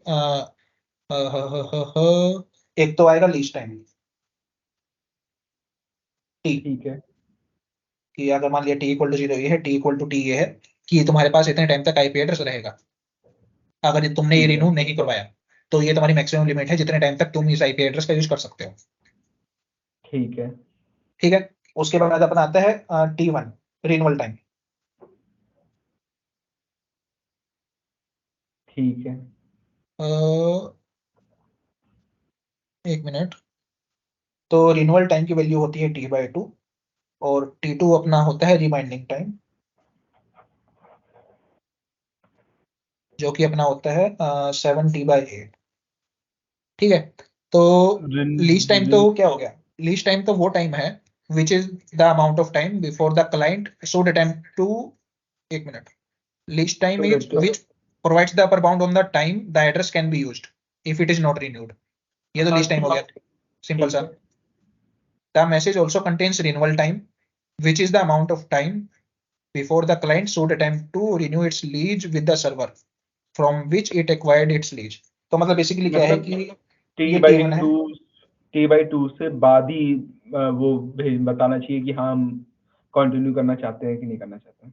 एक तो आएगा लीस्ट टाइम, टी, ठीक है। कि अगर मान लिया T=0 ये है, T=T ये है, कि तुम्हारे पास इतने टाइम तक आईपी एड्रेस रहेगा। अगर तुमने ये ठीक है। रिन्यू नहीं करवाया, तो ये तुम्हारी मैक्सिमम लिमिट है जितने टाइम तक तुम इस आईपी एड्रेस का यूज कर सकते हो। ठीक है। ठीक है। उसके बाद अपना आता है T1, रिन्यूअल टाइम। ठीक है। एक मिनट। तो रिन्यूअल टाइम की वैल्यू होती है T/2, और T2 अपना होता है रिमाइंडिंग टाइम, जो कि अपना होता है 7T/8। ठीक है। तो रिन लीस्ट टाइम रिन तो क्या हो गया, लीस्ट टाइम तो वो टाइम है which is the amount of time before the client should attempt to, एक मिनट, लीस्ट टाइम तो is which provides the upper bound on the time the address can be used if it is not renewed. ये तो हाँ least time हो गया, simple ठीक सा। है। The message also contains renewal time which is the amount of time before the client should attempt to renew its lease with the server from which it acquired its lease। तो मतलब basically क्या है मतलब कि T ये by T1 है। To T/2 से बाद ही वो बताना चाहिए कि हाँ हम कंटिन्यू करना चाहते हैं कि नहीं करना चाहते हैं।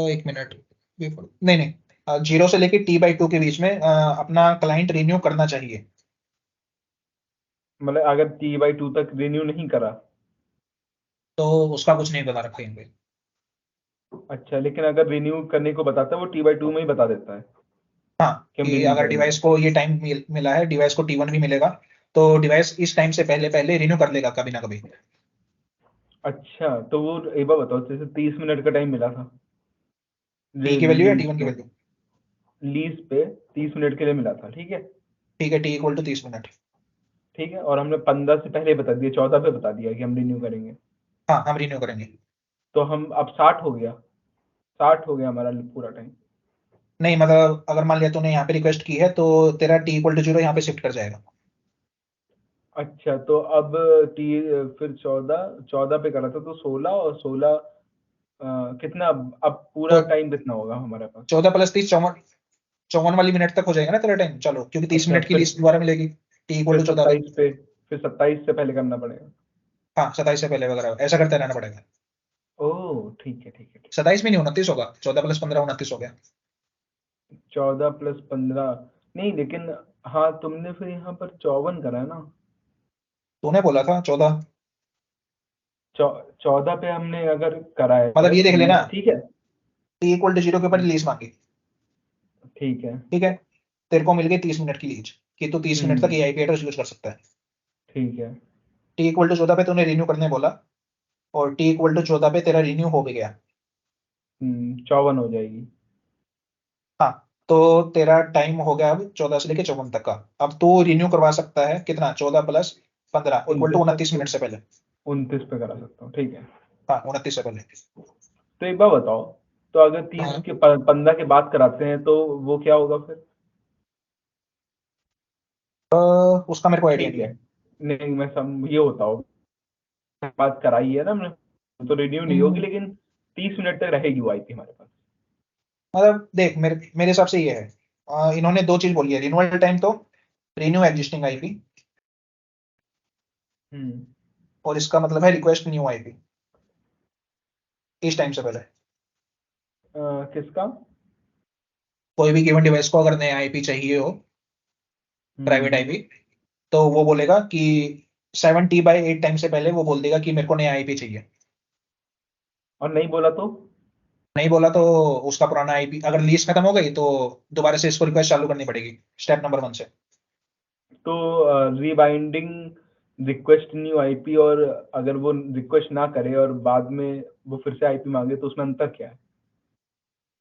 एक मिनट, नहीं नहीं, 0 से लेके T/2 के बीच में अपना क्लाइंट रिन्यू करना चाहिए। मतलब अगर T/2 तक रिन्यू नहीं करा। तो उसका कुछ नहीं बता रखा है इनमें। अच्छा, लेकिन अगर रिन्यू करने को बताता है वो T/2 में ही बता देता है हाँ, कि हम कि रिन्यू अगर करेंगे। डिवाइस को ये टाइम मिला है, डिवाइस को T1 भी मिलेगा, तो डिवाइस इस टाइम से पहले पहले रिन्यू कर लेगा कभी ना कभी। अच्छा, तो वो एक बार बताओ, जैसे 30 मिनट का टाइम मिला था T की वैल्यू या लीज T1 की पे वैल्यू? लीज पे 30 मिनट के लिए मिला था, ठीक है। ठीक है, T=30 मिनट। ठीक है, और हमने 15 से पहले बता दिया, 14 पे बता दिया कि हम रिन्यू करेंगे। हाँ, हम रिन्यू करेंगे। तो हम अब 60 हो गया, 60 हो गया हमारा पूरा टाइम। नहीं मतलब अगर मान लिया तूने यहाँ पे रिक्वेस्ट की है, तो तेरा T=0 यहाँ पे शिफ्ट कर जाएगा। अच्छा, तो अब टी फिर 14 पे करा था तो 16 और 16 कितना, अब पूरा तो टाइम कितना होगा हमारे पास। 14 + 30 54, 54 वाली मिनट तक हो जाएगा ना तेरा टाइम, चलो, क्योंकि 30 मिनट की फिर लिस्ट दोबारा मिलेगी। टी इक्वल फिर टू चौदह पे 27 पे, फिर 27 से पहले करना पड़ेगा। हाँ, 27 से पहले वगैरह ऐसा करते रहना पड़ेगा। ओह ठीक है, ठीक है, ठीक 27 में नहीं, 29 होगा, 14 + 15 29 हो गया। है। 14 + 15 नहीं, लेकिन हाँ तुमने फिर यहाँ पर 54 करा है ना। तूने बोला था 14। 14 पे हमने अगर करा मतलब है ये देख लेना, ठीक है। T=0 के ऊपर लीज मांगी। ठीक है। ठीक है। तेरे को मिल गई 30 मिनट की लीज, कि तू 30 मिनट तक ये आईपी एड्रेस यूज कर सकता है। ठीक है। T=14 पे तूने रिन्यू करने बोला, और T=14 पे तेरा रिन्यू हो भी गया। 54 हो जाएगी। हाँ, तो तेरा टाइम हो गया अब 14 से लेके 54 तक का। अब तू रिन्यू करवा सकता है कितना, 14 + 15 = 29 29 मिनट से पहले। 29 पे करा सकता हूँ, ठीक है। हाँ, 29 से पहले। तो एक बार बताओ, तो अगर 30 हाँ, के 15 के बाद कराते हैं तो वो क्या होगा फिर। उसका मेरे को आइडिया ठीक नहीं है। है। नहीं, मैं सम ये होता हो, बात कराई है ना हमने, तो रिन्यू नहीं होगी, हम्म, लेकिन 30 मिनट तक रहेगी वो आईपी हमारे पास। मतलब देख, मेरे मेरे हिसाब से ये है, इन्होंने दो चीज बोली है, रिन्यूअल टाइम तो रिन्यू एग्जिस्टिंग आईपी, हम्म। और इसका मतलब है रिक्वेस्ट न्यू आईपी इस टाइम से पहले। किसका? कोई भी गिवन डिवाइस को अगर नया आईपी चाहिए हो, प्राइवेट हम्म। आईपी, तो वो बोलेगा कि 7T/8 टाइम से पहले वो बोल देगा कि मेरे को नया आईपी चाहिए। और नहीं बोला तो? नहीं बोला तो उसका पुराना आईपी, अगर लीज खत्म हो गई तो दोबारा से इसको रिक्वेस्ट चालू करनी पड़ेगी स्टेप नंबर 1 से। तो रीबाइंडिंग रिक्वेस्ट न्यू आईपी, और अगर वो रिक्वेस्ट ना करे और बाद में वो फिर से आईपी मांगे, तो उसमें अंतर क्या है?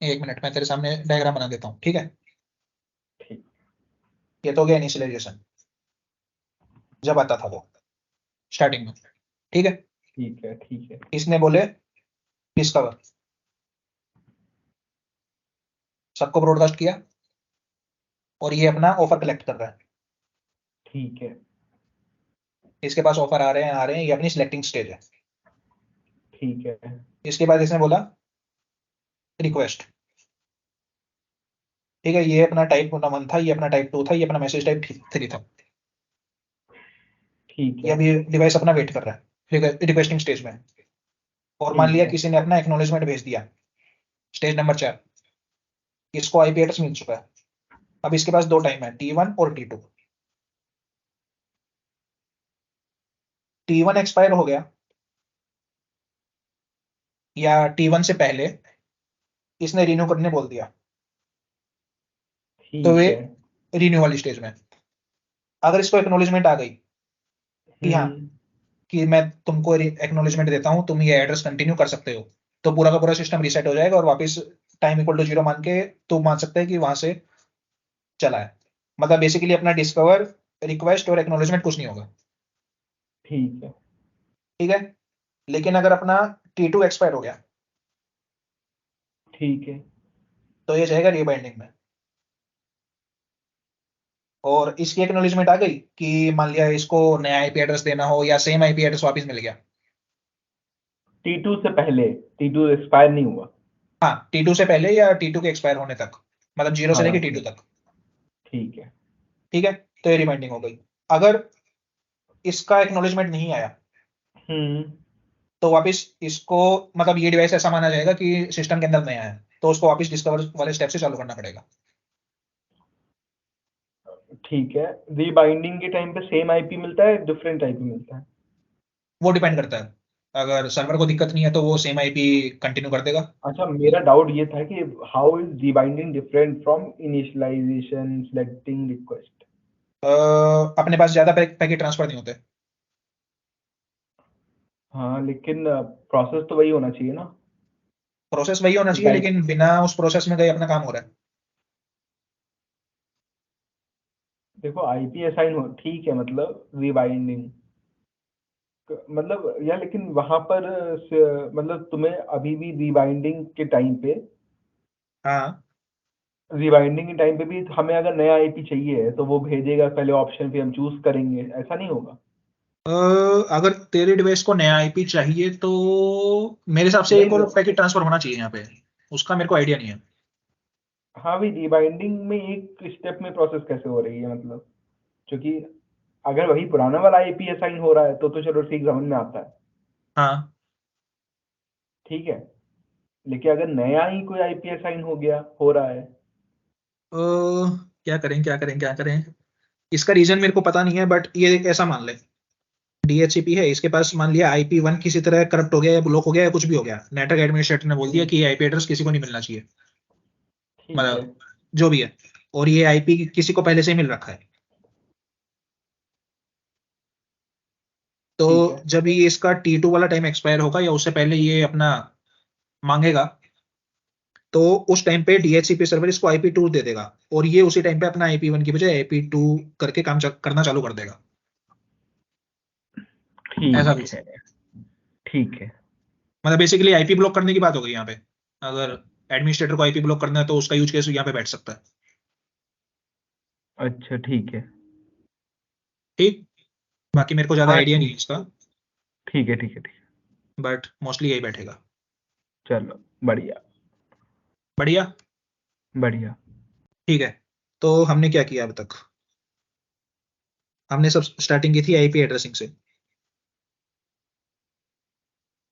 एक मिनट, मैं तेरे सामने डायग्राम बना देता हूँ, ठीक है। ठीक। ये तो हो गया इनिशियलाइजेशन, जब आता था वो स्टार्टिंग में, ठीक है। ठीक है। ठीक है। इसने बोले डिस्कवर, सबको ब्रॉडकास्ट किया, और ये अपना ऑफर कलेक्ट कर रहा है। ठीक है। इसके पास ऑफर आ रहे हैं आ रहे हैं, ये अपनी सिलेक्टिंग स्टेज है। ठीक है। इसके बाद इसने बोला रिक्वेस्ट, ठीक है। ये अपना टाइप 1 था, ये अपना टाइप 2 था, ये अपना मैसेज टाइप 3 था। ठीक ये है। अभी डिवाइस अपना वेट कर रहा है रिक्वेस्टिंग स्टेज में। और मान ठीक लिया है। किसी ने अपना एक्नॉलेजमेंट भेज दिया, स्टेज नंबर 4, इसको आईपी एड्रेस मिल चुका है। अब इसके पास दो टाइम है, T1 और T2। T1 एक्सपायर हो गया, या T1 से पहले इसने रिन्यू करने बोल दिया, तो वे ठीक है। रिन्यू वाली स्टेज में। अगर इसको एक्नॉलेजमेंट आ गई कि हाँ, हम्म। कि मैं तुमको एक्नॉलेजमेंट देता हूं, तुम ये एड्रेस कंटिन्यू कर सकते हो, तो पूरा का पूरा सिस्टम रीसेट हो जाएगा और वापस टाइम इक्वल टू 0 मान के तुम मान सकते हैं कि वहां से चला है। मतलब बेसिकली अपना डिस्कवर, रिक्वेस्ट और एक्नॉलेजमेंट कुछ नहीं होगा, ठीक है। ठीक है। लेकिन अगर अपना T2 एक्सपायर हो गया, ठीक है। तो ये जाएगा रीबाइंडिंग में। और इसकी एक्नॉलेजमेंट आ गई कि मान लिया इसको नया आईपी एड्रेस देना हो, या सेम आईपी एड्रेस वापस मिल गया। T2 से पहले, T2 एक्सपायर नहीं हुआ। हाँ, T2 से पहले या T2 के एक्सपायर होने तक, मतलब 0 से हाँ, लेके T2 ठीक। तक, ठीक है। ठीक है। तो ये रिमाइंडिंग हो गई। अगर इसका एक्नॉलेजमेंट नहीं आया, हम्म। तो वापस इसको, मतलब ये डिवाइस ऐसा माना जाएगा कि सिस्टम के अंदर नया है, तो उसको वापस डिस्कवर वाले स्टेप से चालू करना पड़ेगा। ठीक है। रीबाइंडिंग के टाइम पे सेम आईपी मिलता है, डिफरेंट आईपी मिलता है? वो डिपेंड करता है, अगर सर्वर को दिक्कत नहीं है तो वो सेम आईपी कंटिन्यू कर देगा। अच्छा, मेरा डाउट ये था कि how is rebinding different from initialization selecting request? अपने पास ज्यादा पैकेट ट्रांसफर नहीं होते। हाँ, लेकिन प्रोसेस तो वही होना चाहिए ना। प्रोसेस वही होना चाहिए, टाइप। लेकिन बिना उस प्रोसेस में गए अपना काम हो रहा है। देखो, आईपी असाइन हो, ठीक है, मतलब रीबाइंडिंग, मतलब यार, लेकिन वहां पर मतलब तुम्हें अभी भी रीबाइंडिंग के टाइम पे, हाँ, रिवाइंडिंग के टाइम पे भी हमें अगर नया आईपी चाहिए तो वो भेजेगा पहले ऑप्शन, पे हम चूज करेंगे, ऐसा नहीं होगा? अ, अगर तेरे डिवाइस को नया आईपी चाहिए तो मेरे हिसाब से एक नहीं। और पैकेट ट्रांसफर होना चाहिए यहाँ पे, उसका मेरे को आइडिया नहीं है। हाँ, भी रिबाइंडिंग में एक स्टेप में प्रोसेस कैसे हो रही है, मतलब? क्योंकि अगर वही पुराना वाला आईपी असाइन हो रहा है तो चलो ठीक, समझ में आता है। हाँ, ठीक है। लेकिन अगर नया ही कोई आईपी असाइन हो रहा है। क्या करें क्या करें क्या करें, इसका रीजन मेरे को पता नहीं है, बट ये एक ऐसा मान ले, DHCP है, इसके पास मान लिया IP1 किसी तरह करप्ट हो गया या ब्लॉक हो गया या कुछ भी हो गया, नेटवर्क एडमिनिस्ट्रेटर ने बोल दिया ठीक। कि ये आईपी एड्रेस किसी को नहीं मिलना चाहिए, ठीक है। मतलब जो भी है, और ये आईपी किसी को पहले से ही मिल रखा है। तो ठीक है। जब ये इसका T2 वाला टाइम एक्सपायर होगा या उससे पहले ये अपना मांगेगा, तो उस टाइम पे DHCP सर्वर इसको IP2 दे देगा, और ये उसी टाइम पे अपना IP1 की बजाय IP2 करके काम करना चालू कर देगा। ऐसा ठीक कुछ, है। ठीक है। मतलब बेसिकली आईपी ब्लॉक करने की बात हो गई यहाँ पे। अगर एडमिनिस्ट्रेटर को आईपी ब्लॉक करना है तो उसका यूज केस यहाँ पे बैठ सकता है। अच्छा, ठीक है। ठीक, बाकी मेरे को ज्यादा हाँ आइडिया नहीं है इसका, ठीक है, ठीक है, ठीक है। बट मोस्टली यही बैठेगा। चलो बढ़िया, बढ़िया। बढ़िया। ठीक है, तो हमने क्या किया अब तक? हमने सब स्टार्टिंग की थी आईपी एड्रेसिंग से।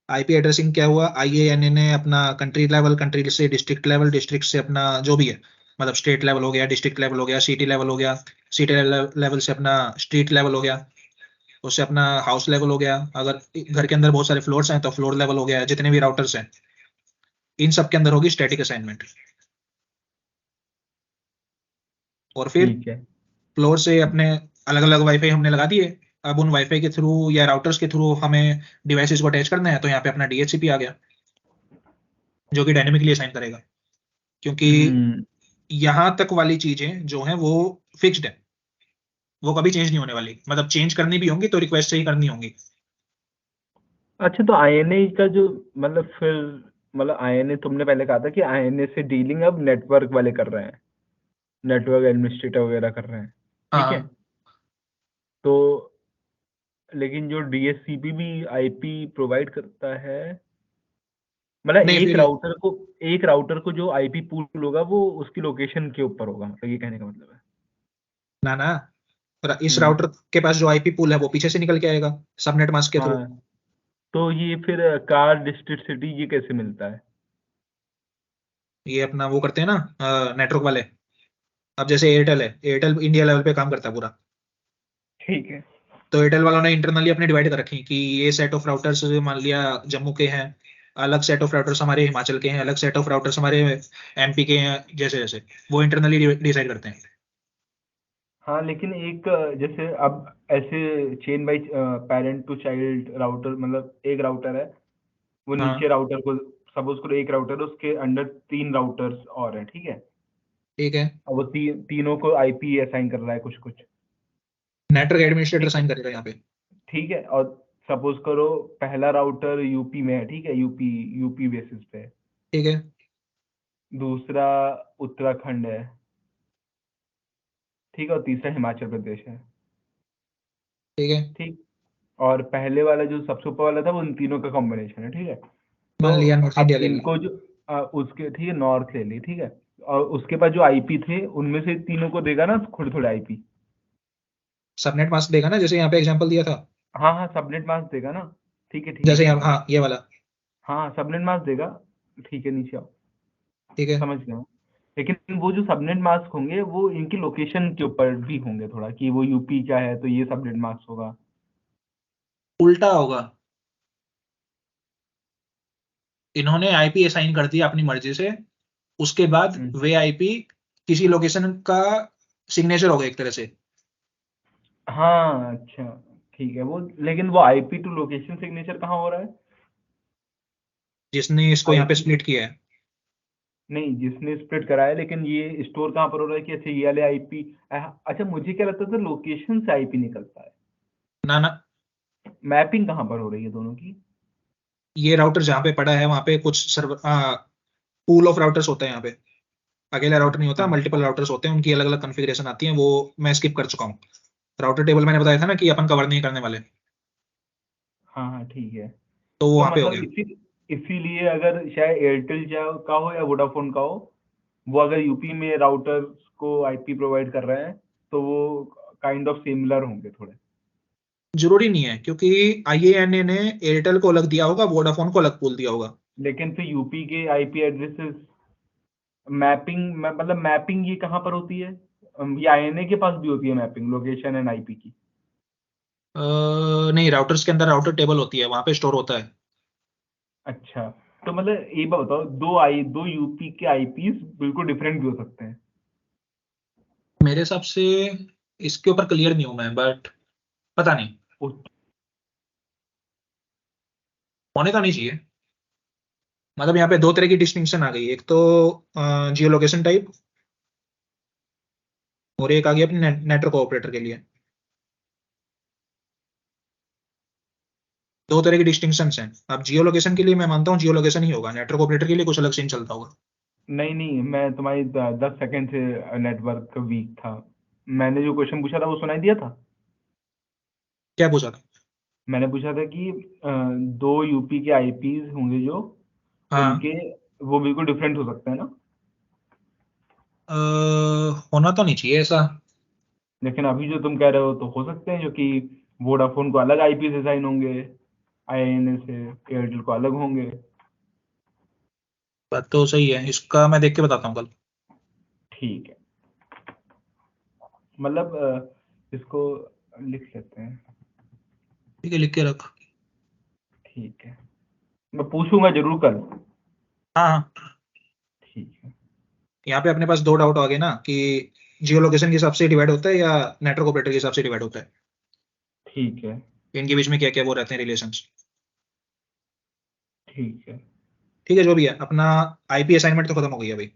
आईपी एड्रेसिंग क्या हुआ, आईएएनए ने अपना कंट्री लेवल, कंट्री से डिस्ट्रिक्ट लेवल, डिस्ट्रिक्ट से अपना जो भी है, मतलब स्टेट लेवल हो गया, डिस्ट्रिक्ट लेवल हो गया, सिटी लेवल हो गया, सिटी लेवल से अपना स्ट्रीट लेवल हो गया, उससे अपना हाउस लेवल हो गया, अगर घर के अंदर बहुत सारे फ्लोर्स हैं तो फ्लोर लेवल हो गया, जितने भी राउटर्स हैं इन सब के अंदर होगी स्टैटिक असाइनमेंट। और फिर ठीक है। फ्लोर से अपने अलग अलग वाईफाई हमने लगा दिए। अब उन वाईफाई के थ्रू या राउटर्स के थ्रू हमें डिवाइसेस को अटैच करना है, तो यहाँ पे अपना डीएचसीपी आ गया, जो कि डायनेमिकली असाइन करेगा, क्योंकि हम्म। यहाँ तक वाली चीजें जो हैं वो फिक्स्ड है, वो कभी चेंज नहीं होने वाली, मतलब चेंज करनी भी होंगी तो रिक्वेस्ट से ही करनी होंगी। अच्छा, तो आईएनए का जो मतलब फिर मतलब आईएनए तुमने पहले कहा था कि आईएनए से डीलिंग अब नेटवर्क वाले कर रहे हैं, नेटवर्क एडमिनिस्ट्रेटर वगैरह कर रहे हैं, ठीक है। हाँ, तो लेकिन जो डीएचसीपी भी आईपी प्रोवाइड करता है, मतलब नहीं फिर एक राउटर को जो आईपी पूल होगा वो उसकी लोकेशन के ऊपर होगा, मतलब ये कहने का मतलब है। ना ना, इस हम्म। राउटर के पास जो आईपी पूल है वो पीछे से निकल के आएगा सबनेट मास्क के थ्रू। हाँ, तो ये फिर कार डिस्ट्रिक्ट सिटी ये कैसे मिलता है? ये अपना वो करते हैं ना नेटवर्क वाले। अब जैसे एयरटेल है, एयरटेल इंडिया लेवल पे काम करता है पूरा, ठीक है। तो एयरटेल वालों ने इंटरनली अपने डिवाइड कर रखी कि ये सेट ऑफ राउटर्स मान लिया जम्मू के हैं, अलग सेट ऑफ राउटर्स हमारे हिमाचल के हैं, अलग सेट ऑफ राउटर्स हमारे एमपी के हैं, जैसे जैसे वो इंटरनली डिसाइड करते हैं। हाँ, लेकिन एक जैसे अब ऐसे chain by parent to child router, मतलब एक राउटर है, वो नीचे हाँ राउटर को, सपोज करो एक राउटर है, उसके अंडर 3 राउटर्स और हैं, ठीक है। ठीक है, अब वो तीनों को आईपी असाइन कर रहा है कुछ कुछ, नेटवर्क एडमिनिस्ट्रेटर ठीक है। साइन करेगा यहाँ पे। ठीक है, और सपोज करो पहला राउटर यूपी में है, ठीक है, यूपी यूपी बेसिस पे है। ठीक है, दूसरा उत्तराखंड है, ठीक है, और तीसरा हिमाचल प्रदेश है, ठीक है, ठीक। और पहले वाला जो सबसे ऊपर वाला था वो इन तीनों का कॉम्बिनेशन है, ठीक है। तो मान लिया नॉर्थ अब इंडिया ले लिया। इनको जो उसके, ठीक है, नॉर्थ ले ली, ठीक है। और उसके बाद जो आईपी थे उनमें से तीनों को देगा ना थोड़े थोड़े आईपी। सबनेट मास्क देगा ना, जैसे यहाँ पे एग्जांपल दिया था। हाँ हाँ, सबनेट मास्क देगा ना। ठीक है, ठीक है, जैसे ठीक यहाँ, है। हाँ ये वाला। हाँ, सबनेट मास्क देगा। ठीक है, नीचे आओ। ठीक है, समझ गया हूँ। लेकिन वो जो सबनेट मास्क होंगे वो इनकी लोकेशन के ऊपर भी होंगे थोड़ा, कि वो यूपी क्या है तो ये सबनेट मास्क होगा। उल्टा होगा। इन्होंने आईपी असाइन कर दिया अपनी मर्जी से, उसके बाद हम्म। वे आईपी किसी लोकेशन का सिग्नेचर होगा एक तरह से। हाँ, अच्छा, ठीक है। वो लेकिन वो आईपी टू लोकेशन सिग्नेचर कहाँ हो रहा है? जिसने इसको यहाँ पे आईपी, स्प्लिट किया है। नहीं, जिसने स्प्लिट करा है, लेकिन ये स्टोर कहाँ पर हो रहा है कि अच्छा ये वाले आईपी। अच्छा, मुझे क्या लगता था लोकेशन से आईपी निकलता है। ना ना, मैपिंग कहाँ पर हो रही है दोनों की? ये राउटर जहाँ पे पड़ा है वहां पे कुछ सर्वर पूल ऑफ राउटर्स होता है यहाँ पे, अकेला राउटर नहीं होता, अच्छा। मल्टीपल राउटर्स होते हैं, उनकी अलग अलग कॉन्फ़िगरेशन आती है, वो मैं स्किप कर चुका हूँ। राउटर टेबल मैंने बताया था ना कि अपन कवर नहीं करने वाले, हाँ हाँ, ठीक है। तो वो तो वहां पे हो मतलब गया। इसीलिए अगर चाहे एयरटेल का हो या वोडाफोन का हो, वो अगर यूपी में राउटर्स को आईपी प्रोवाइड कर रहे हैं तो वो काइंड ऑफ सिमिलर होंगे थोड़े। जरूरी नहीं है, क्योंकि आईएएनए ने एयरटेल को अलग दिया होगा, वोडाफोन को अलग पूल दिया होगा। लेकिन फिर यूपी के आईपी एड्रेसेस मैपिंग, मतलब मैपिंग ये कहाँ पर होती है? ये आईएनए के पास भी होती है मैपिंग, लोकेशन एंड आईपी की? नहीं, राउटर्स के अंदर राउटर टेबल होती है, वहां पे स्टोर होता है। अच्छा, तो मतलब ये बात बताओ, दो यूपी के आईपीस बिल्कुल डिफरेंट भी हो सकते हैं? मेरे हिसाब से इसके ऊपर क्लियर नहीं हूं मैं, बट पता नहीं, उस- होने तो नहीं चाहिए। मतलब यहाँ पे दो तरह की डिस्टिंक्शन आ गई, एक तो जियो लोकेशन टाइप, और एक आ गई अपने नेटवर्क ऑपरेटर के लिए। दो तरह की डिस्टिंक्शन हैं। अब जियो लोकेशन के लिए मैं मानता हूँ जियो लोकेशन ही होगा, नेटवर्क ऑपरेटर के लिए कुछ अलग सीन चलता होगा। नहीं नहीं, मैं तुम्हारी 10 सेकंड से नेटवर्क वीक था। मैंने जो क्वेश्चन पूछा था वो सुनाई दिया था? क्या पूछा था? मैंने पूछा था कि 2 यूपी के आईपीज होंगे जो हाँ। उनके वो बिल्कुल डिफरेंट हो सकते हैं ना? होना तो नहीं चाहिए ऐसा। लेकिन अभी जो तुम कह रहे हो तो हो सकते हैं, जो कि वोडाफोन को अलग आईपी असाइन होंगे, आईएनए से एयरटेल को अलग होंगे। बात तो सही है, इसका मैं देख के बताता हूँ कल। ठीक है, मतलब इसको लिख लेते हैं। ठीक है, लिख के रख। ठीक है, मैं पूछूंगा जरूर कल। हाँ हाँ। ठीक है। यहाँ पे अपने पास दो डाउट आ गए ना कि जियो लोकेशन के हिसाब से डिवाइड होता है या नेटवर्क ऑपरेटर के हिसाब से डिवाइड होता है, ठीक है। इनके बीच में क्या क्या वो रहते हैं रिलेशंस। ठीक है। ठीक है, जो भी है अपना आईपी असाइनमेंट तो खत्म हो गई है भाई।